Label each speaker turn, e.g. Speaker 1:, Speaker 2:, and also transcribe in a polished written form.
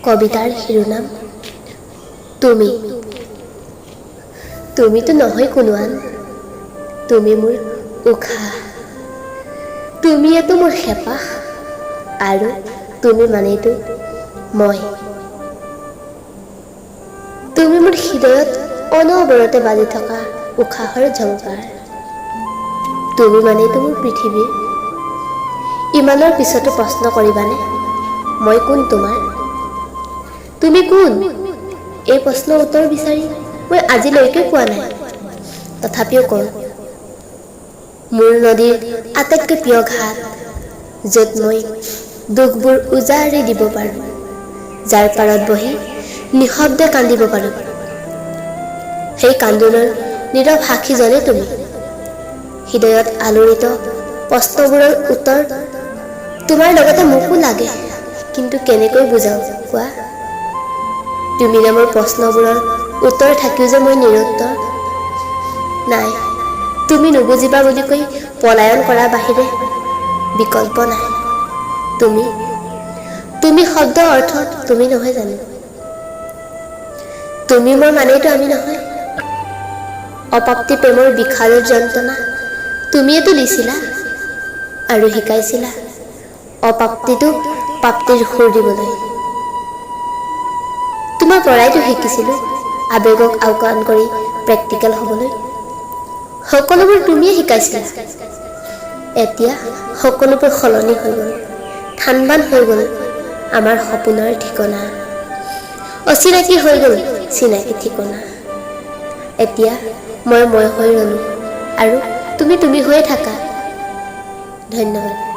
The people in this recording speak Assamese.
Speaker 1: কবিতাৰ শিৰোনাম তুমি। তুমিতো নহয় কোনো আন, তুমি মোৰ উশাহ, তুমিয়েতো মোৰ হেঁপাহ, আৰু তুমি মানেতো মই। তুমি মোৰ হৃদয়ত অনবৰতে বাজি থকা উশাহৰ ঝংকাৰ, তুমি মানেতো মোৰ পৃথিৱী। ইমানৰ পিছতো প্ৰশ্ন কৰিবানে মই কোন তোমাৰ? তুমি কোন? এই প্ৰশ্নৰ উত্তৰ বিচাৰি মই আজিলৈকে পোৱা নাই। তথাপিও কওঁ, মোৰ নদীৰ আটাইতকৈ প্ৰিয় ঘাট, য'ত মই দুখবোৰ উজাৰি দিব পাৰোঁ, যাৰ পাৰত বহি নিঃশব্দে কান্দিব পাৰোঁ। সেই কান্দোনৰ নীৰৱ সাক্ষীজনে তুমি। হৃদয়ত আলোড়িত প্ৰশ্নবোৰৰ উত্তৰ তোমাৰ লগতে মোকো লাগে, কিন্তু কেনেকৈ বুজাও কোৱা? তুমি নামৰ প্ৰশ্নবোৰৰ উত্তৰ থাকিও যে মই নিৰুত্তৰ। নাই, তুমি নুবুজিবা বুলি কৈ পলায়ন কৰাৰ বাহিৰে বিকল্প নাই। তুমি শব্দৰ অৰ্থ তুমি নহয় জানো? তুমি মই মানেইতো আমি নহয়। অপাপ্তি প্ৰেমৰ বিষাদৰ যন্ত্ৰণা তুমিয়েতো দিছিলা আৰু শিকাইছিলা অপাপ্তিটো প্ৰাপ্তিৰ সুৰ দিবলৈ। তোমাৰ পৰাইতো শিকিছিলোঁ আৱেগক আওকাণ কৰি প্ৰেক্টিকেল হ'বলৈ। সকলোবোৰ তুমিয়ে শিকাইছিলা। এতিয়া সকলোবোৰ সলনি হৈ গ'ল, থান-বান হৈ গ'ল আমাৰ সপোনৰ ঠিকনা। অচিনাকি হৈ গ'ল চিনাকি ঠিকনা। এতিয়া মই হৈ ৰ'লো আৰু তুমি হৈয়ে থাকা। ধন্যবাদ।